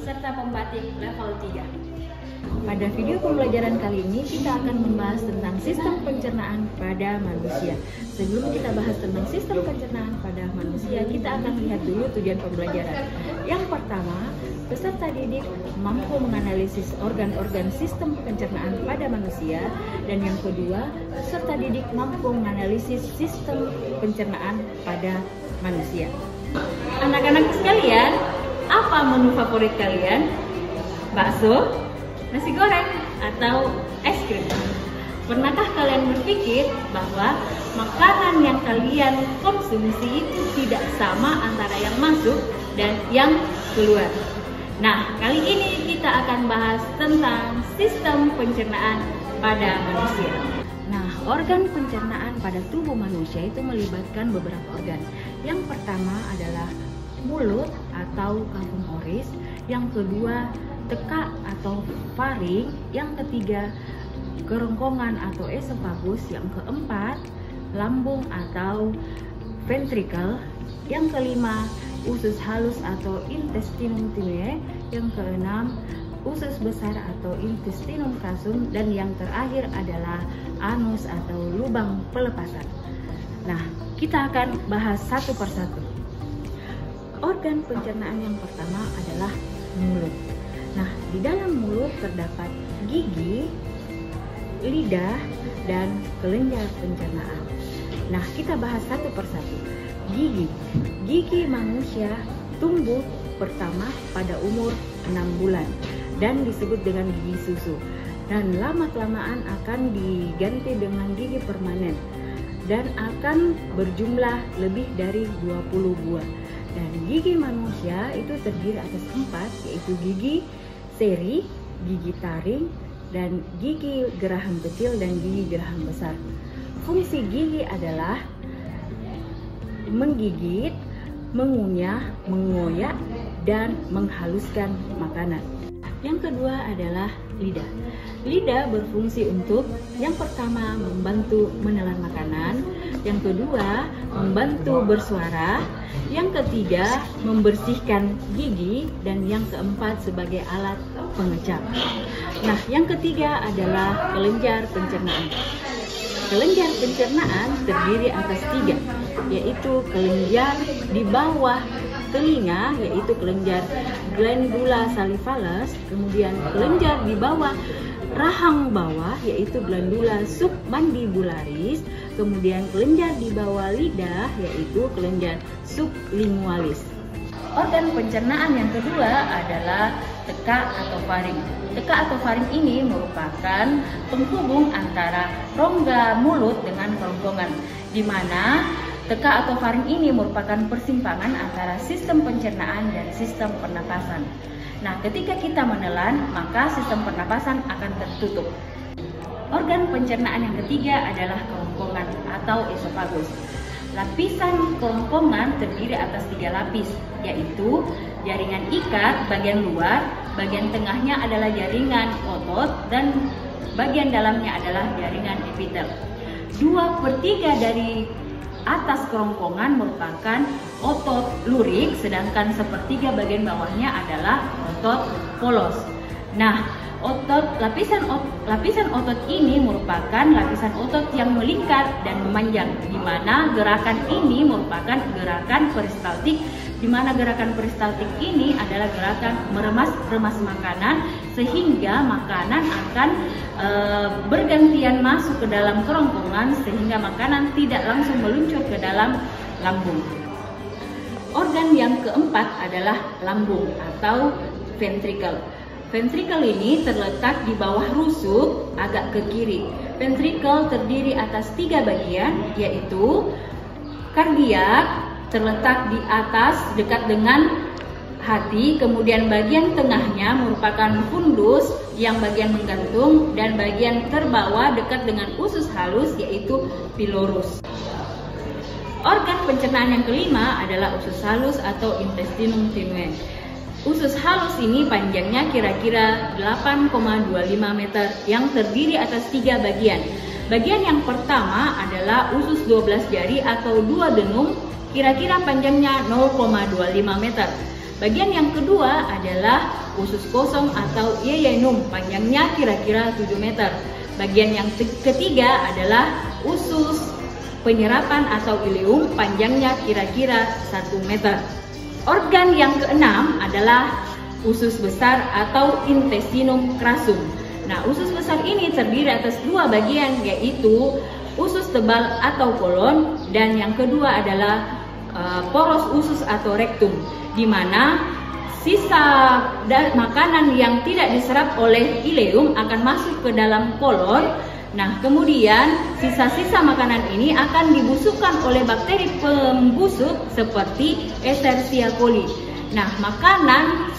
peserta pembatik level 3. Pada video pembelajaran kali ini kita akan membahas tentang sistem pencernaan pada manusia. Sebelum kita bahas tentang sistem pencernaan pada manusia, kita akan lihat dulu tujuan pembelajaran. Yang pertama, peserta didik mampu menganalisis organ-organ sistem pencernaan pada manusia. Dan yang kedua, peserta didik mampu menganalisis sistem pencernaan pada manusia. Anak-anak sekalian, apa menu favorit kalian? Bakso, nasi goreng, atau es krim? Pernahkah kalian berpikir bahwa makanan yang kalian konsumsi itu tidak sama antara yang masuk dan yang keluar? Nah, kali ini kita akan bahas tentang sistem pencernaan pada manusia. Nah, organ pencernaan pada tubuh manusia itu melibatkan beberapa organ. Yang pertama adalah mulut atau kafum oris, yang kedua tekak atau faring, yang ketiga kerongkongan atau esofagus, yang keempat lambung atau ventricle, yang kelima usus halus atau intestinum tineae, yang keenam usus besar atau intestinum casum, dan yang terakhir adalah anus atau lubang pelepasan. Nah, kita akan bahas satu persatu. Organ pencernaan yang pertama adalah mulut. Nah, di dalam mulut terdapat gigi, lidah, dan kelenjar pencernaan. Nah, kita bahas satu persatu. Gigi. Gigi manusia tumbuh pertama pada umur 6 bulan dan disebut dengan gigi susu. Dan lama-kelamaan akan diganti dengan gigi permanen dan akan berjumlah lebih dari 20 buah. Dan gigi manusia itu terdiri atas 4, yaitu gigi seri, gigi taring, dan gigi geraham kecil dan gigi geraham besar. Fungsi gigi adalah menggigit, mengunyah, mengoyak, dan menghaluskan makanan. Yang kedua adalah lidah. Lidah berfungsi untuk yang pertama membantu menelan makanan, yang kedua membantu bersuara, yang ketiga membersihkan gigi, dan yang keempat sebagai alat pengecap. Nah, yang ketiga adalah kelenjar pencernaan. Kelenjar pencernaan terdiri atas 3, yaitu kelenjar di bawah telinga, yaitu kelenjar glandula salivalis, kemudian kelenjar di bawah rahang bawah, yaitu glandula submandibularis, kemudian kelenjar di bawah lidah, yaitu kelenjar sublingualis. Organ pencernaan yang kedua adalah tekak atau faring. Tekak atau faring ini merupakan penghubung antara rongga mulut dengan kerongkongan, di mana tekak atau faring ini merupakan persimpangan antara sistem pencernaan dan sistem pernapasan. Nah, ketika kita menelan, maka sistem pernapasan akan tertutup. Organ pencernaan yang ketiga adalah kerongkongan atau esofagus. Lapisan kerongkongan terdiri atas 3 lapis, yaitu jaringan ikat bagian luar, bagian tengahnya adalah jaringan otot, dan bagian dalamnya adalah jaringan epitel. 2/3 dari atas kerongkongan merupakan otot lurik, sedangkan 1/3 bagian bawahnya adalah otot polos. Nah, lapisan otot ini merupakan lapisan otot yang melingkar dan memanjang, di mana gerakan ini merupakan gerakan peristaltik, di mana gerakan peristaltik ini adalah gerakan meremas makanan, sehingga makanan akan bergantian masuk ke dalam kerongkongan, sehingga makanan tidak langsung meluncur ke dalam lambung. Organ yang keempat adalah lambung atau ventricle. Ventricle ini terletak di bawah rusuk agak ke kiri. Ventricle terdiri atas 3 bagian, yaitu kardiak terletak di atas dekat dengan hati, kemudian bagian tengahnya merupakan fundus yang bagian menggantung, dan bagian terbawah dekat dengan usus halus yaitu pilorus. Organ pencernaan yang kelima adalah usus halus atau intestinum tineae. Usus halus ini panjangnya kira-kira 8,25 meter yang terdiri atas 3 bagian. Bagian yang pertama adalah usus 12 jari atau duodenum, kira-kira panjangnya 0,25 meter. Bagian yang kedua adalah usus kosong atau ileum, panjangnya kira-kira 7 meter. Bagian yang ketiga adalah usus penyerapan atau ileum, panjangnya kira-kira 1 meter. Organ yang keenam adalah usus besar atau intestinum crassum. Nah, usus besar ini terdiri atas 2 bagian, yaitu usus tebal atau kolon, dan yang kedua adalah poros usus atau rektum, di mana sisa makanan yang tidak diserap oleh ileum akan masuk ke dalam kolon. Nah, kemudian sisa-sisa makanan ini akan dibusukkan oleh bakteri pembusuk seperti Escherichia coli. Nah,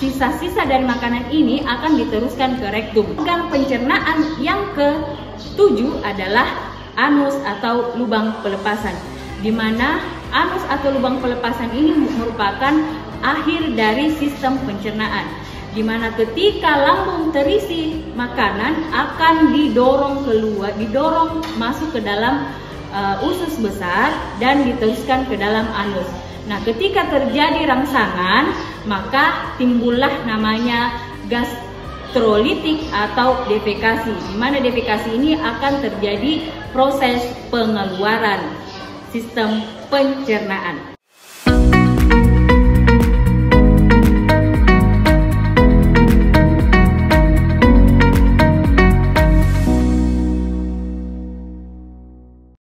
sisa-sisa dari makanan ini akan diteruskan ke rektum. Organ pencernaan yang ke-7 adalah anus atau lubang pelepasan, di mana anus atau lubang pelepasan ini merupakan akhir dari sistem pencernaan, di mana ketika lambung terisi makanan akan didorong masuk ke dalam usus besar dan diteruskan ke dalam anus. Nah, ketika terjadi rangsangan, maka timbullah namanya gastrolitik atau defekasi, di mana defekasi ini akan terjadi proses pengeluaran sistem pencernaan.